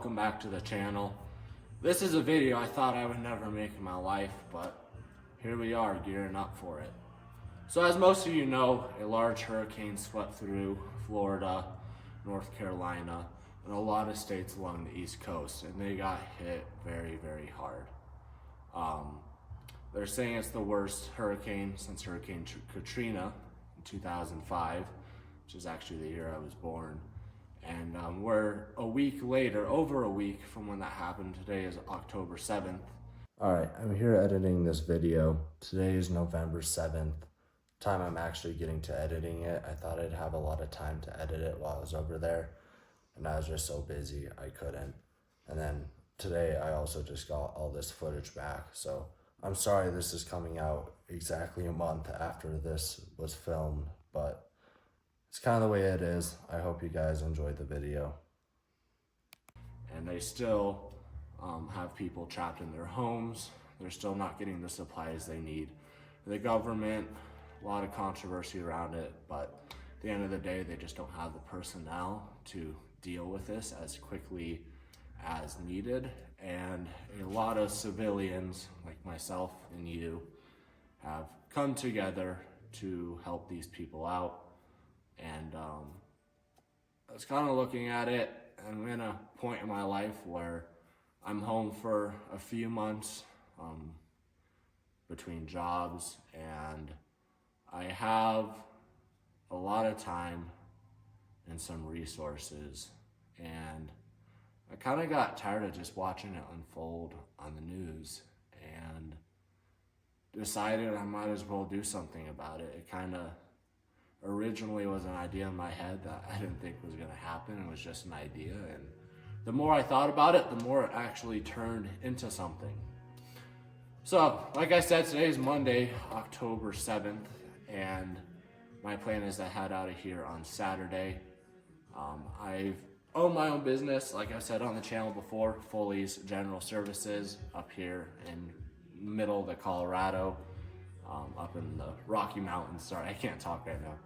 welcome back to the channel. This is a video I thought I would never make in my life, but here we are gearing up for it. So as most of you know, a large hurricane swept through Florida, North Carolina, and a lot of states along the East Coast, and they got hit very, very hard. They're saying it's the worst hurricane since Hurricane Katrina in 2005, which is actually the year I was born. And we're a week later, over a week from when that happened. Today is October 7th. All right, I'm here editing this video. Today is November 7th. Time I'm actually getting to editing it. I thought I'd have a lot of time to edit it while I was over there, and I was just so busy I couldn't. And then today I also just got all this footage back. So I'm sorry this is coming out exactly a month after this was filmed, but it's kind of the way it is. I hope you guys enjoyed the video. And they still have people trapped in their homes. They're still not getting the supplies they need. The government, a lot of controversy around it, but at the end of the day, they just don't have the personnel to deal with this as quickly as needed. And a lot of civilians like myself and you have come together to help these people out. And I was kind of looking at it, I'm in a point in my life where I'm home for a few months between jobs, and I have a lot of time and some resources, and I kind of got tired of just watching it unfold on the news and decided I might as well do something about it. It kind of originally was an idea in my head that I didn't think was going to happen. It was just an idea, and the more I thought about it, the more it actually turned into something. So, like I said, today is Monday, October 7th, and my plan is to head out of here on Saturday. I've owned my own business, like I said on the channel before, Foley's General Services, up here in the middle of the Colorado, up in the Rocky Mountains. Sorry, I can't talk right now.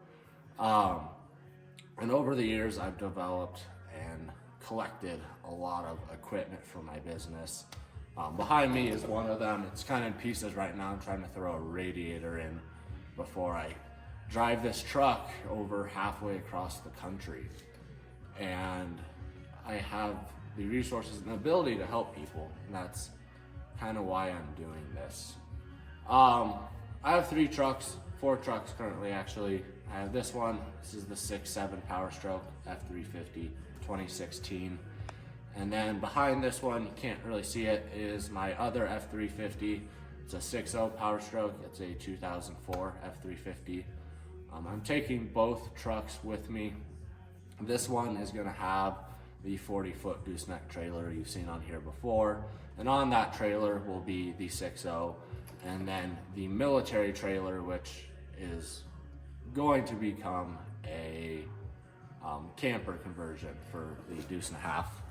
And over the years, I've developed and collected a lot of equipment for my business. Behind me is one of them. It's kind of in pieces right now. I'm trying to throw a radiator in before I drive this truck over halfway across the country. And I have the resources and ability to help people, and that's kind of why I'm doing this. I have 4 trucks currently actually. I have this one. This is the 6.7 Power Stroke F350 2016. And then behind this one, you can't really see it, is my other F350. It's a 6.0 Power Stroke. It's a 2004 F350. I'm taking both trucks with me. This one is going to have the 40-foot gooseneck trailer you've seen on here before. And on that trailer will be the 6.0, and then the military trailer, which is going to become a camper conversion for the Deuce and a Half,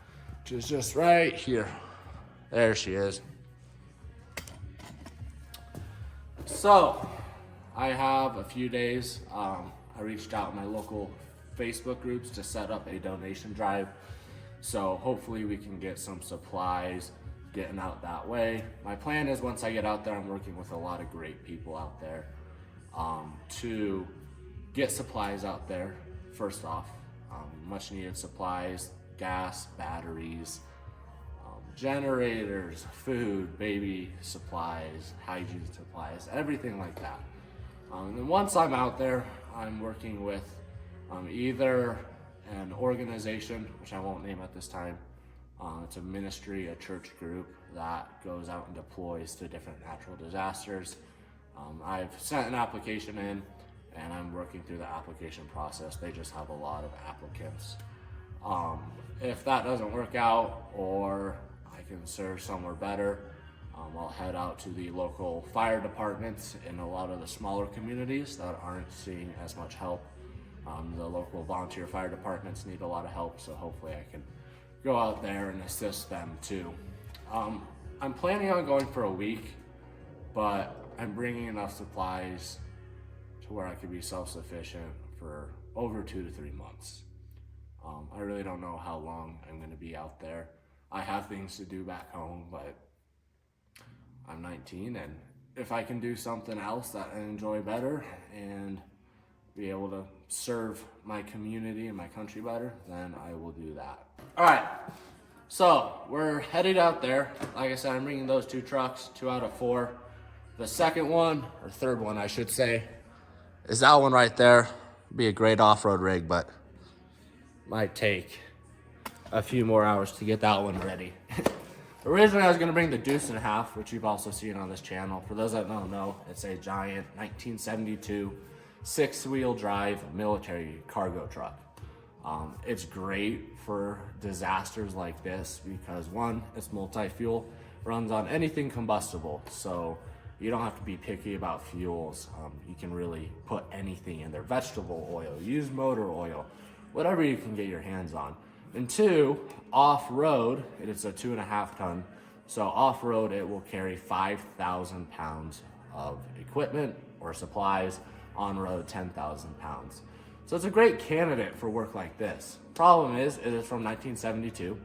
which is just right here. There she is. So I have a few days. I reached out in my local Facebook groups to set up a donation drive. So hopefully we can get some supplies getting out that way. My plan is once I get out there, I'm working with a lot of great people out there to get supplies out there. First off, much needed supplies, gas, batteries, generators, food, baby supplies, hygiene supplies, everything like that. And then once I'm out there, I'm working with either an organization, which I won't name at this time. It's a ministry, a church group that goes out and deploys to different natural disasters. I've sent an application in, and I'm working through the application process. They just have a lot of applicants. If that doesn't work out, or I can serve somewhere better, I'll head out to the local fire departments in a lot of the smaller communities that aren't seeing as much help. The local volunteer fire departments need a lot of help, so hopefully I can go out there and assist them too. I'm planning on going for a week, but I'm bringing enough supplies to where I could be self-sufficient for over 2 to 3 months. I really don't know how long I'm going to be out there. I have things to do back home, but I'm 19, and if I can do something else that I enjoy better and be able to serve my community and my country better, then I will do that. All right, so we're headed out there. Like I said, I'm bringing those 2 trucks, 2 out of 4. The second one, or third one, I should say, is that one right there. Be a great off-road rig, but might take a few more hours to get that one ready. Originally, I was going to bring the Deuce and a Half, which you've also seen on this channel. For those that don't know, it's a giant 1972 6-wheel drive military cargo truck. It's great for disasters like this because, one, it's multi-fuel, runs on anything combustible, so you don't have to be picky about fuels. You can really put anything in there. Vegetable oil, used motor oil, whatever you can get your hands on. And 2, off-road, it is a 2.5 ton. So off-road, it will carry 5,000 pounds of equipment or supplies. On-road, 10,000 pounds. So it's a great candidate for work like this. Problem is, it is from 1972.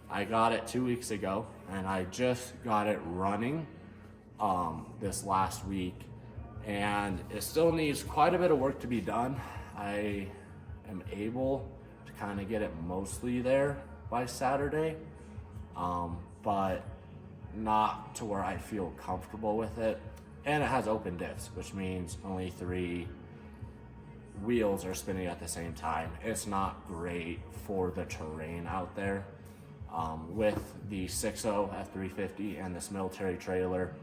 I got it 2 weeks ago, and I just got it running this last week, and it still needs quite a bit of work to be done. I am able to kind of get it mostly there by Saturday, but not to where I feel comfortable with it. And it has open diffs, which means only 3 wheels are spinning at the same time. It's not great for the terrain out there. With the 6.0 F350 and this military trailer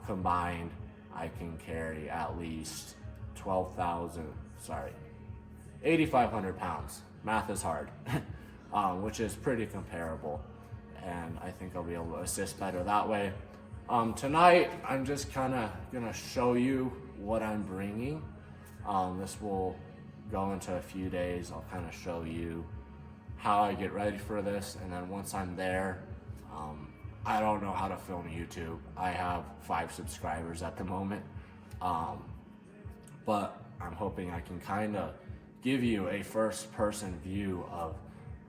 combined, I can carry at least 8,500 pounds. Math is hard, which is pretty comparable. And I think I'll be able to assist better that way. Tonight, I'm just kind of gonna show you what I'm bringing. This will go into a few days. I'll kind of show you how I get ready for this, and then once I'm there, I don't know how to film YouTube. I have 5 subscribers at the moment, but I'm hoping I can kind of give you a first-person view of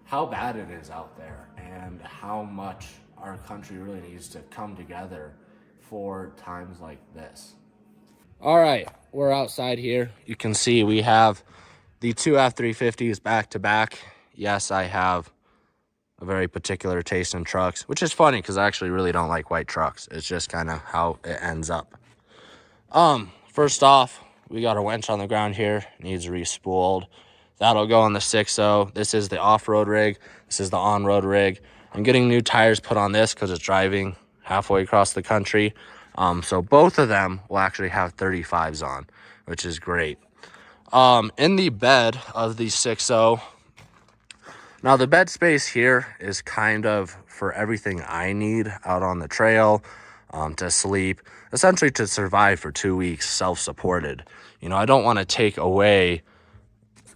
how bad it is out there and how much our country really needs to come together for times like this. All right, we're outside here. You can see we have the 2 F350s back to back. Yes, I have a very particular taste in trucks, which is funny because I actually really don't like white trucks. It's just kind of how it ends up. First off, we got a winch on the ground here. It needs re-spooled. That'll go on the 6.0. This is the off-road rig. This is the on-road rig. I'm getting new tires put on this because it's driving halfway across the country. So both of them will actually have 35s on, which is great. In the bed of the 6.0, now the bed space here is kind of for everything I need out on the trail, to sleep, essentially to survive for 2 weeks self-supported. You know, I don't want to take away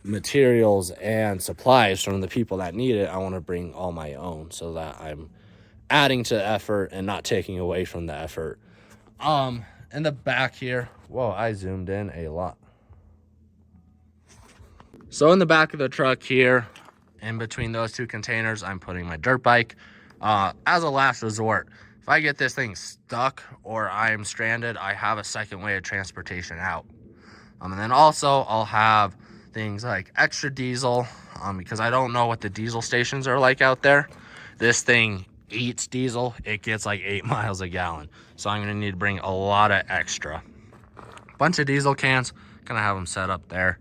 materials and supplies from the people that need it. I want to bring all my own so that I'm adding to the effort and not taking away from the effort. In the back here, whoa, I zoomed in a lot. So in the back of the truck here, in between those 2 containers, I'm putting my dirt bike. As a last resort, if I get this thing stuck or I'm stranded, I have a second way of transportation out. And then also I'll have things like extra diesel, because I don't know what the diesel stations are like out there. This thing eats diesel. It gets like 8 miles a gallon. So I'm gonna need to bring a lot of extra. Bunch of diesel cans, gonna have them set up there.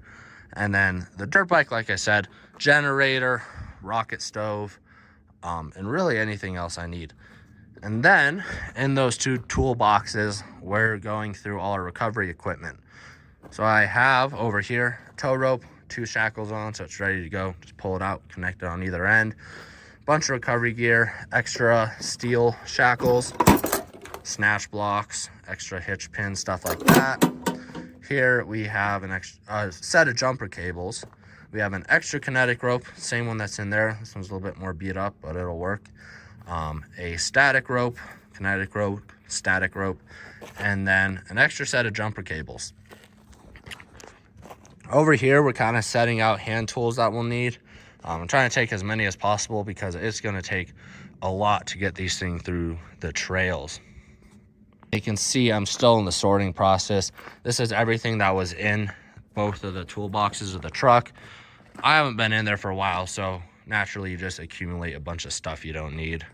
And then the dirt bike, like I said, generator, rocket stove, and really anything else I need. And then in those 2 toolboxes, we're going through all our recovery equipment. So I have over here tow rope, 2 shackles on, so it's ready to go. Just pull it out, connect it on either end. Bunch of recovery gear, extra steel shackles, snatch blocks, extra hitch pins, stuff like that. Here we have an extra set of jumper cables. We have an extra kinetic rope, same one that's in there. This one's a little bit more beat up, but it'll work. A static rope, kinetic rope, static rope, and then an extra set of jumper cables. Over here, we're kind of setting out hand tools that we'll need. I'm trying to take as many as possible because it's going to take a lot to get these things through the trails. You can see I'm still in the sorting process. This is everything that was in both of the toolboxes of the truck. I haven't been in there for a while, so naturally you just accumulate a bunch of stuff you don't need.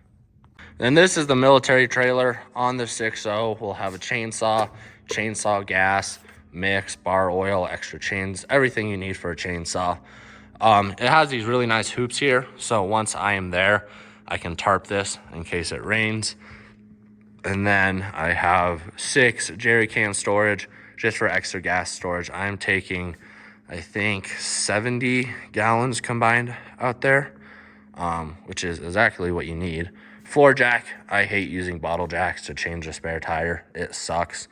And this is the military trailer. On the 6.0, we'll have a chainsaw gas, mix, bar oil, extra chains, everything you need for a chainsaw. It has these really nice hoops here, so once I am there, I can tarp this in case it rains. And then I have 6 jerry can storage just for extra gas storage. I'm taking, I think, 70 gallons combined out there, which is exactly what you need. Floor jack, I hate using bottle jacks to change a spare tire. It sucks.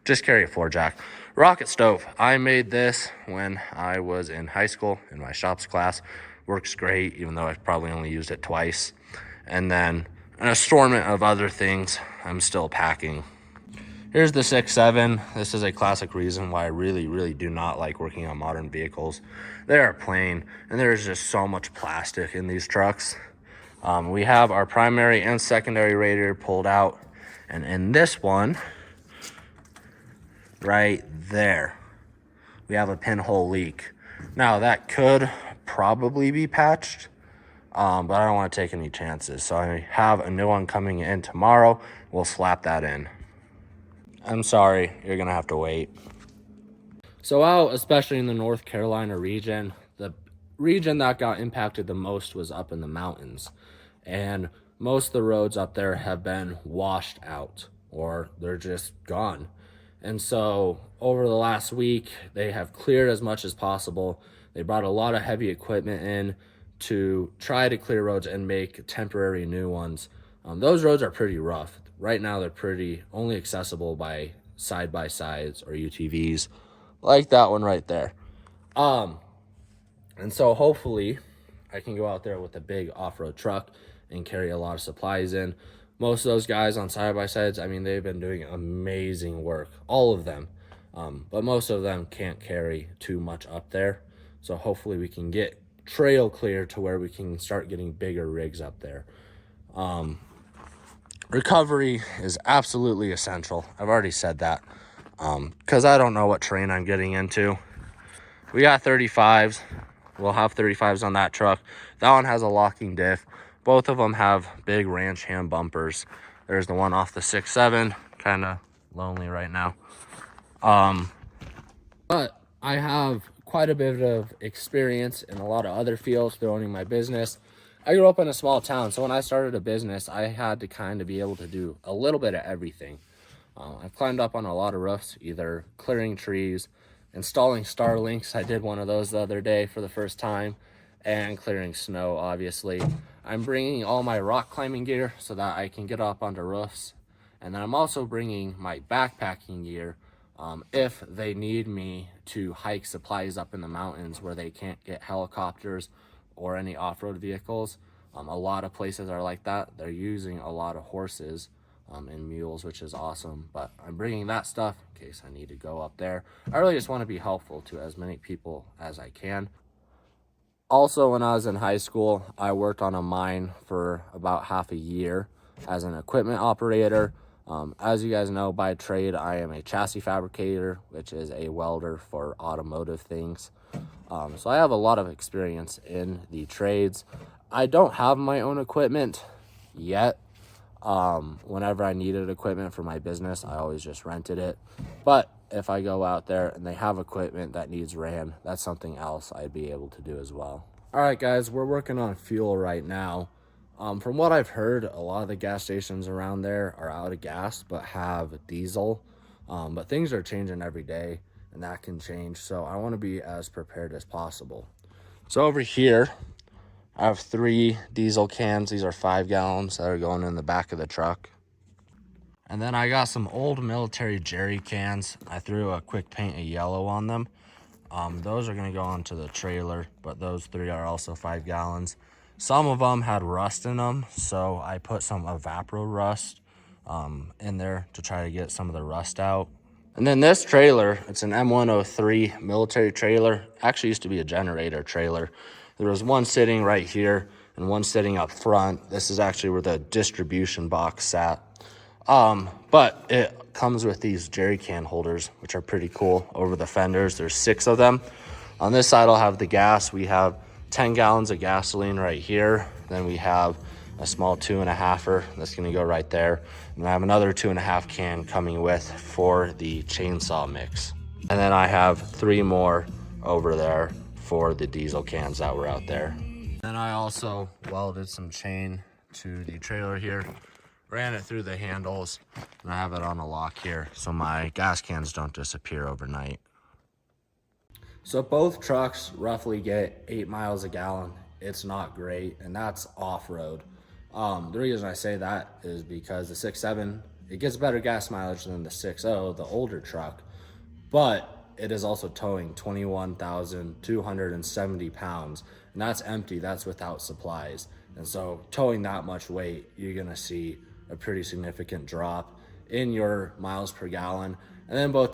Just carry a floor jack. Rocket stove, I made this when I was in high school in my shops class. Works great, even though I've probably only used it twice. And then an assortment of other things I'm still packing. Here's the 6.7. This is a classic reason why I really do not like working on modern vehicles. They are plain, and there's just so much plastic in these trucks. We have our primary and secondary radiator pulled out, and in this one, right there, we have a pinhole leak. Now, that could probably be patched, but I don't want to take any chances. So I have a new one coming in tomorrow. We'll slap that in. I'm sorry, you're going to have to wait. So out, especially in the North Carolina region, the region that got impacted the most was up in the mountains. And most of the roads up there have been washed out, or they're just gone. And so over the last week, they have cleared as much as possible. They brought a lot of heavy equipment in to try to clear roads and make temporary new ones. Those roads are pretty rough. Right now, they're pretty only accessible by side-by-sides or UTVs, like that one right there. And so hopefully I can go out there with a big off-road truck and carry a lot of supplies in. Most of those guys on side-by-sides, I mean, they've been doing amazing work, all of them. But most of them can't carry too much up there. So hopefully we can get trail clear to where we can start getting bigger rigs up there. Recovery is absolutely essential. I've already said that because I don't know what terrain I'm getting into. We got 35s. We'll have 35s on that truck. That one has a locking diff. Both of them have big ranch hand bumpers. There's the one off the 6.7, kind of lonely right now. But I have quite a bit of experience in a lot of other fields through owning my business. I grew up in a small town, so when I started a business, I had to kind of be able to do a little bit of everything. I've climbed up on a lot of roofs, either clearing trees, installing Starlinks. I did one of those the other day for the first time, and clearing snow, obviously. I'm bringing all my rock climbing gear so that I can get up onto roofs. And then I'm also bringing my backpacking gear if they need me to hike supplies up in the mountains where they can't get helicopters or any off-road vehicles. A lot of places are like that. They're using a lot of horses and mules, which is awesome. But I'm bringing that stuff in case I need to go up there. I really just want to be helpful to as many people as I can. Also, when I was in high school, I worked on a mine for about half a year as an equipment operator. As you guys know, by trade, I am a chassis fabricator, which is a welder for automotive things. So I have a lot of experience in the trades. I don't have my own equipment yet. Whenever I needed equipment for my business, I always just rented it. But if I go out there and they have equipment that needs ran, that's something else I'd be able to do as well. All right, guys, we're working on fuel right now. From what I've heard, a lot of the gas stations around there are out of gas but have diesel. But things are changing every day, and that can change. So I want to be as prepared as possible. So over here, I have 3 diesel cans. These are 5 gallons that are going in the back of the truck. And then I got some old military jerry cans. I threw a quick paint of yellow on them. Those are going to go onto the trailer, but those 3 are also 5 gallons. Some of them had rust in them, so I put some Evapro rust in there to try to get some of the rust out. And then this trailer, it's an M103 military trailer. Actually used to be a generator trailer. There was one sitting right here and one sitting up front. This is actually where the distribution box sat. But it comes with these jerry can holders, which are pretty cool, over the fenders. There's 6 of them. On this side, I'll have the gas. We have 10 gallons of gasoline right here. Then we have a small 2.5er that's gonna go right there. And I have another 2.5 can coming with for the chainsaw mix. And then I have 3 more over there for the diesel cans that were out there. Then I also welded some chain to the trailer here, ran it through the handles, and I have it on a lock here so my gas cans don't disappear overnight. So both trucks roughly get 8 miles a gallon. It's not great, and that's off-road. The reason I say that is because the 6.7, it gets better gas mileage than the 6.0, the older truck, but it is also towing 21,270 pounds, and that's empty, that's without supplies. And so towing that much weight, you're gonna see a pretty significant drop in your miles per gallon. And then both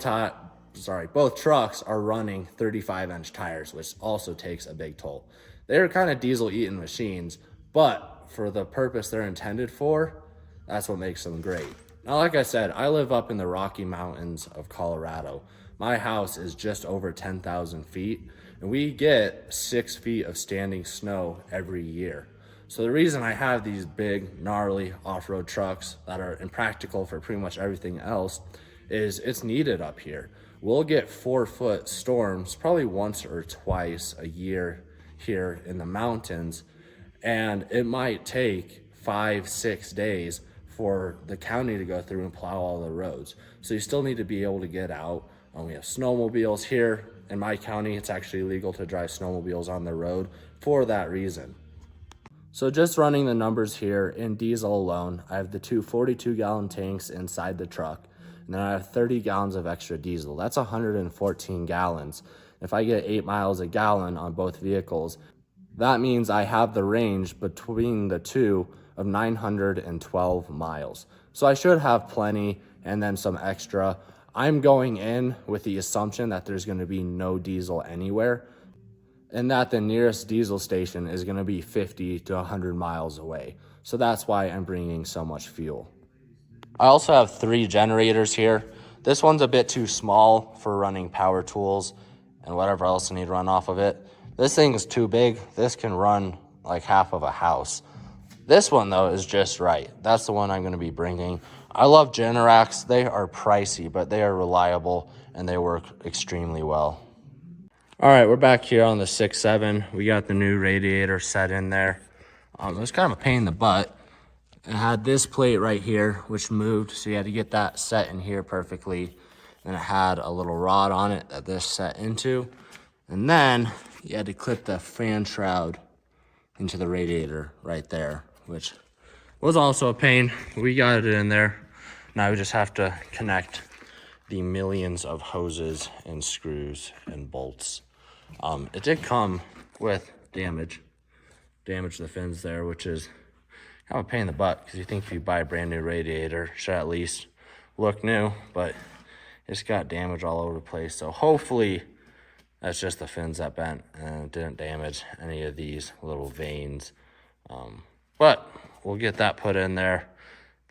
trucks are running 35-inch tires, which also takes a big toll. They're kind of diesel-eating machines, but for the purpose they're intended for, that's what makes them great. Now, like I said, I live up in the Rocky Mountains of Colorado. My house is just over 10,000 feet, and we get 6 feet of standing snow every year. So the reason I have these big, gnarly off-road trucks that are impractical for pretty much everything else is it's needed up here. We'll get 4-foot storms probably once or twice a year here in the mountains, and it might take 5-6 days for the county to go through and plow all the roads. So you still need to be able to get out. We have snowmobiles here. In my county, it's actually illegal to drive snowmobiles on the road for that reason. So just running the numbers here, in diesel alone, I have the 2 42-gallon tanks inside the truck, and then I have 30 gallons of extra diesel. That's 114 gallons. If I get 8 miles a gallon on both vehicles, that means I have the range between the two of 912 miles. So I should have plenty and then some extra. I'm going in with the assumption that there's going to be no diesel anywhere, and that the nearest diesel station is going to be 50 to 100 miles away. So that's why I'm bringing so much fuel. I also have 3 generators here. This one's a bit too small for running power tools and whatever else I need run off of it. This thing is too big. This can run like half of a house. This one, though, is just right. That's the one I'm going to be bringing. I love Generacs. They are pricey, but they are reliable, and they work extremely well. All right, we're back here on the 6.7. We got the new radiator set in there. It was kind of a pain in the butt. It had this plate right here, which moved, so you had to get that set in here perfectly. And it had a little rod on it that this set into. And then you had to clip the fan shroud into the radiator right there, which was also a pain. We got it in there. Now we just have to connect the millions of hoses and screws and bolts. It did come with damage to the fins there, which is kind of a pain in the butt, because you think if you buy a brand new radiator, it should at least look new, but it's got damage all over the place. So hopefully that's just the fins that bent and it didn't damage any of these little veins. But we'll get that put in there.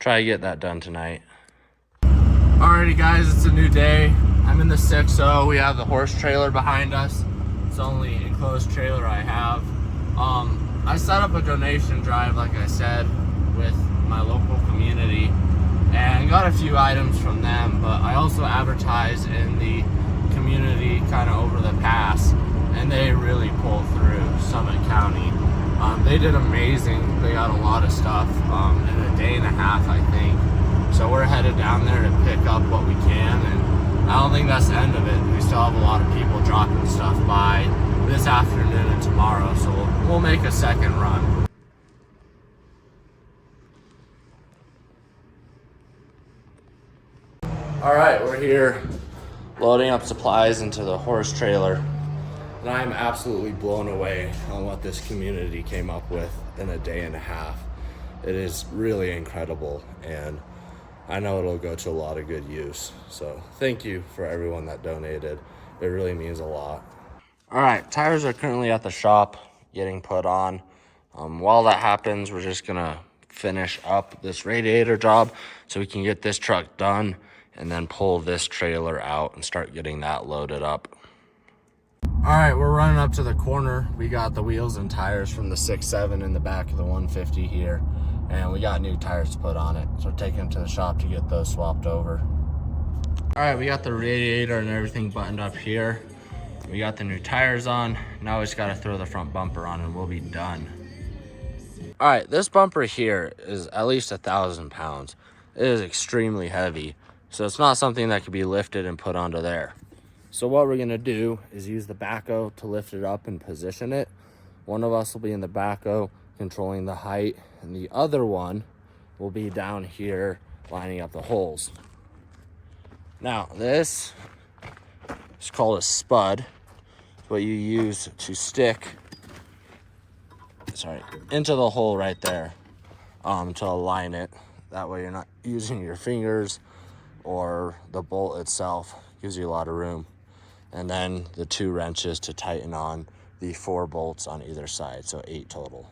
Try to get that done tonight. Alrighty guys, it's a new day. I'm in the 6.0. We have the horse trailer behind us. It's the only enclosed trailer I have. I set up a donation drive, like I said, with my local community and got a few items from them, but I also advertised in the community kind of over the pass, and they really pulled through. Summit County, they did amazing. They got a lot of stuff in a day and a half, I think. So we're headed down there to pick up what we can, and I don't think that's the end of it. We still have a lot of people dropping stuff by this afternoon and tomorrow, so we'll make a second run. All right, we're here loading up supplies into the horse trailer, and I'm absolutely blown away on what this community came up with in a day and a half. It is really incredible, and I know it'll go to a lot of good use. So thank you for everyone that donated. It really means a lot. All right, tires are currently at the shop. getting put on. While that happens, we're just gonna finish up this radiator job so we can get this truck done and then pull this trailer out and start getting that loaded up. All right, we're running up to the corner. We got the wheels and tires from the 6.7 in the back of the 150 here, and we got new tires to put on it. So we're taking them to the shop to get those swapped over. All right, we got the radiator and everything buttoned up here. We got the new tires on. Now we just gotta throw the front bumper on and we'll be done. All right, this bumper here is at least 1,000 pounds. It is extremely heavy, so it's not something that can be lifted and put onto there. So what we're gonna do is use the backhoe to lift it up and position it. One of us will be in the backhoe controlling the height, and the other one will be down here lining up the holes. Now this is called a spud. It's what you use to stick into the hole right there to align it. That way you're not using your fingers or the bolt itself. Gives you a lot of room. And then the 2 wrenches to tighten on the 4 bolts on either side, so 8 total.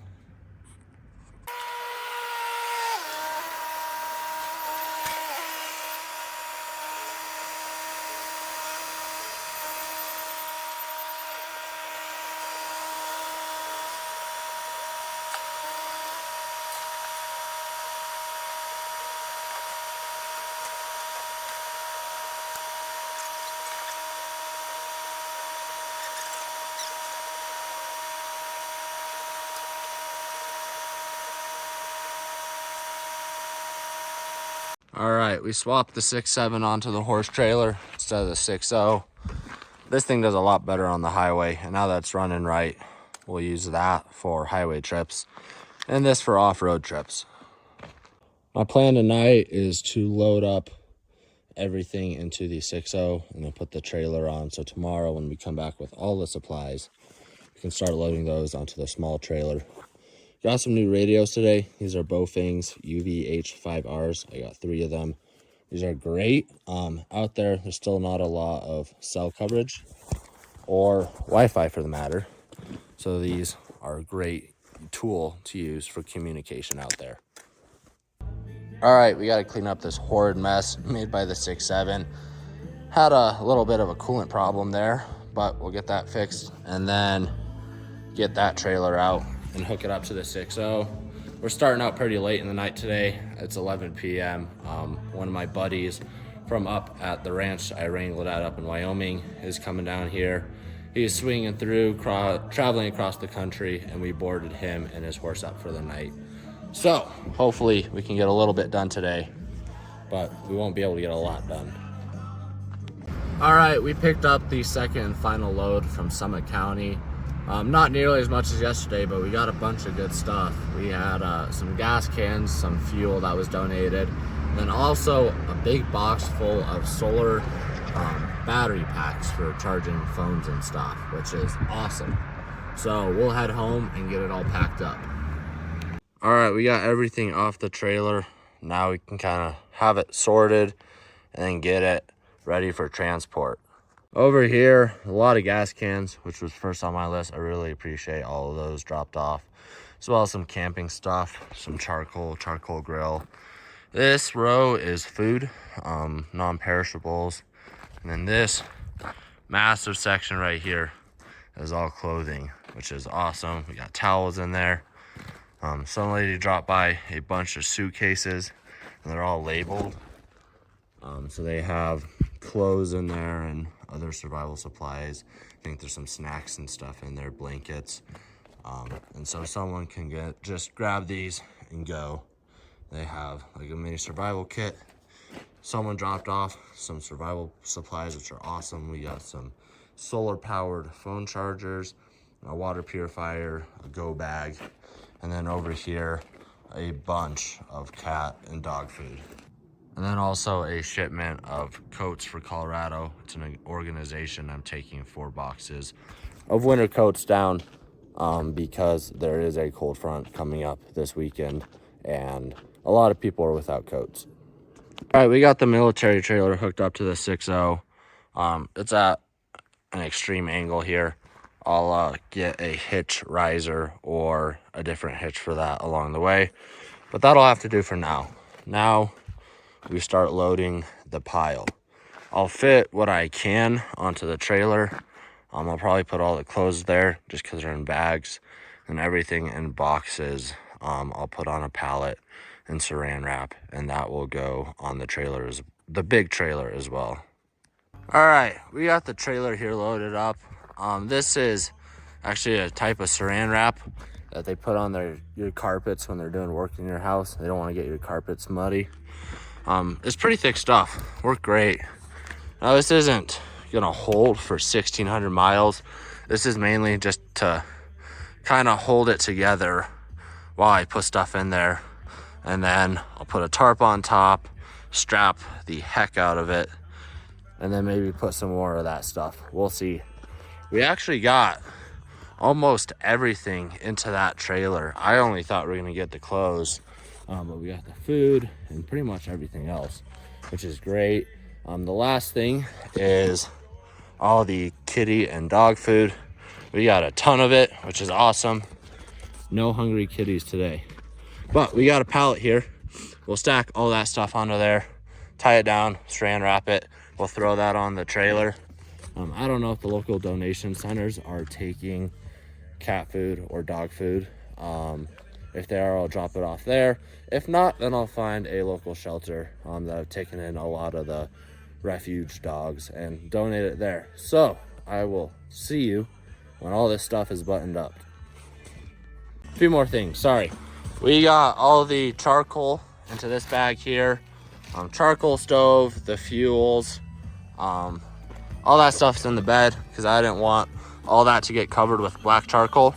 All right, we swapped the 6.7 onto the horse trailer instead of the 6.0. This thing does a lot better on the highway, and now that's running right, we'll use that for highway trips and this for off-road trips. My plan tonight is to load up everything into the 6.0 and then put the trailer on. So tomorrow when we come back with all the supplies, we can start loading those onto the small trailer. Got some new radios today. These are Bofing's UVH5Rs. I got 3 of them. These are great. Out there's still not a lot of cell coverage or Wi-Fi for the matter. So these are a great tool to use for communication out there. All right, we got to clean up this horrid mess made by the 6.7. Had a little bit of a coolant problem there, but we'll get that fixed and then get that trailer out and hook it up to the 6.0. We're starting out pretty late in the night today. It's 11 p.m. One of my buddies from up at the ranch I wrangled at up in Wyoming is coming down here. He's swinging through, traveling across the country, and we boarded him and his horse up for the night. So hopefully we can get a little bit done today, but we won't be able to get a lot done. All right, we picked up the second and final load from Summit County. Not nearly as much as yesterday, but we got a bunch of good stuff. We had some gas cans, some fuel that was donated, and then also a big box full of solar battery packs for charging phones and stuff, which is awesome. So we'll head home and get it all packed up. All right, we got everything off the trailer. Now we can kind of have it sorted and then get it ready for transport. Over here, a lot of gas cans, which was first on my list. I really appreciate all of those dropped off, as well as some camping stuff, some charcoal grill. This row is food, non-perishables. And then this massive section right here is all clothing, which is awesome. We got towels in there. Some lady dropped by a bunch of suitcases, and they're all labeled. So they have clothes in there and other survival supplies. I think there's some snacks and stuff in there, blankets. And so someone can just grab these and go. They have like a mini survival kit. Someone dropped off some survival supplies, which are awesome. We got some solar powered phone chargers, a water purifier, a go bag, and then over here, a bunch of cat and dog food. And then also a shipment of coats for Colorado. It's an organization. I'm taking 4 boxes of winter coats down because there is a cold front coming up this weekend and a lot of people are without coats. All right, we got the military trailer hooked up to the 6.0. It's at an extreme angle here. I'll get a hitch riser or a different hitch for that along the way. But that'll have to do for now. Now we start loading the pile. I'll fit what I can onto the trailer. I'll probably put all the clothes there just because they're in bags, and everything in boxes I'll put on a pallet and saran wrap, and that will go on the trailers, the big trailer as well. All right, we got the trailer here loaded up. This is actually a type of saran wrap that they put on your carpets when they're doing work in your house. They don't want to get your carpets muddy. It's pretty thick stuff. Worked great. Now this isn't gonna hold for 1,600 miles. This is mainly just to kind of hold it together while I put stuff in there. And then I'll put a tarp on top, strap the heck out of it, and then maybe put some more of that stuff. We'll see. We actually got almost everything into that trailer. I only thought we were gonna get the clothes, but we got the food and pretty much everything else, which is great. The last thing is all the kitty and dog food. We got a ton of it, which is awesome. No hungry kitties today. But we got a pallet here. We'll stack all that stuff onto there, tie it down, saran wrap it. We'll throw that on the trailer. I don't know if the local donation centers are taking cat food or dog food. If they are, I'll drop it off there. If not, then I'll find a local shelter that have taken in a lot of the refuge dogs and donate it there. So I will see you when all this stuff is buttoned up. A few more things, sorry. We got all the charcoal into this bag here. Charcoal stove, the fuels, all that stuff's in the bed because I didn't want all that to get covered with black charcoal.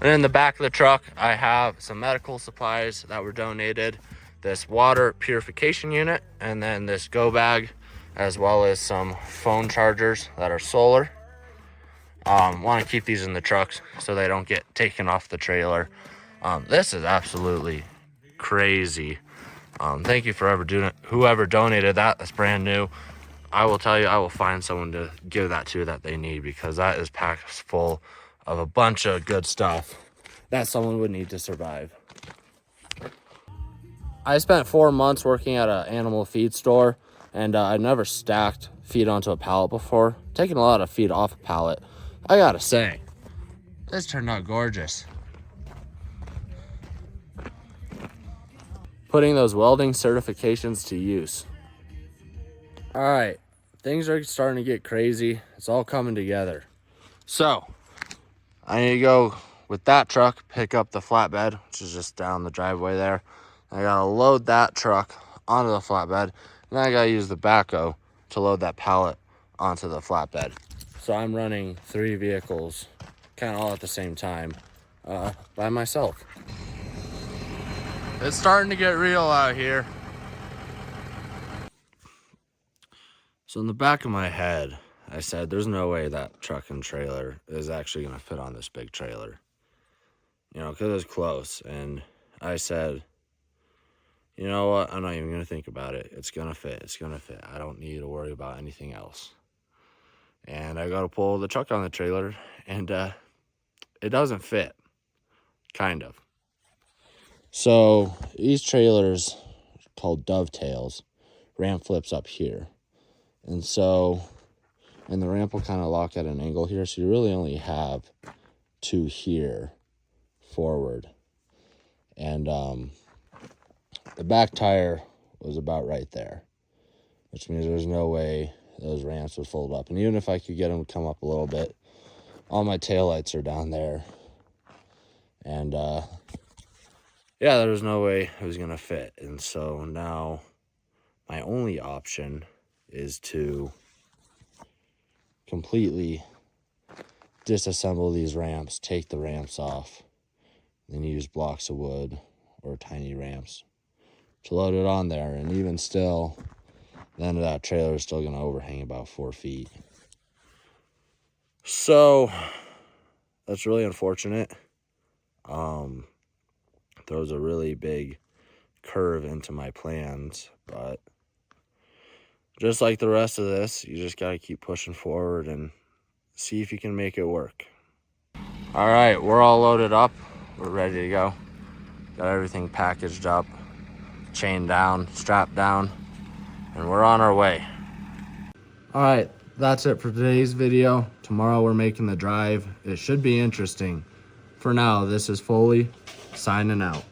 And in the back of the truck, I have some medical supplies that were donated, this water purification unit, and then this go bag, as well as some phone chargers that are solar. Want to keep these in the trucks so they don't get taken off the trailer. This is absolutely crazy. Thank you for whoever donated that. That's brand new. I will tell you, I will find someone to give that to that they need, because that is packed full of a bunch of good stuff that someone would need to survive. I spent 4 months working at an animal feed store, and I've never stacked feed onto a pallet before. Taking a lot of feed off a pallet. I gotta say, this turned out gorgeous. Putting those welding certifications to use. All right, things are starting to get crazy. It's all coming together. So I need to go with that truck, pick up the flatbed, which is just down the driveway there. I gotta load that truck onto the flatbed, and then I gotta use the backhoe to load that pallet onto the flatbed. So I'm running 3 vehicles kind of all at the same time by myself. It's starting to get real out here. So in the back of my head, I said, there's no way that truck and trailer is actually going to fit on this big trailer. You know, because it was close. And I said, you know what? I'm not even going to think about it. It's going to fit. It's going to fit. I don't need to worry about anything else. And I got to pull the truck on the trailer, and it doesn't fit. Kind of. So these trailers, called dovetails, ramp flips up here. And the ramp will kind of lock at an angle here. So you really only have 2 here forward. And the back tire was about right there, which means there's no way those ramps would fold up. And even if I could get them to come up a little bit, all my taillights are down there. And yeah, there was no way it was going to fit. And so now my only option is to completely disassemble these ramps, take the ramps off, then use blocks of wood or tiny ramps to load it on there. And even still, the end of that trailer is still going to overhang about 4 feet. So that's really unfortunate. Throws a really big curve into my plans, but just like the rest of this, you just got to keep pushing forward and see if you can make it work. All right, we're all loaded up. We're ready to go. Got everything packaged up, chained down, strapped down, and we're on our way. All right, that's it for today's video. Tomorrow we're making the drive. It should be interesting. For now, this is Foley signing out.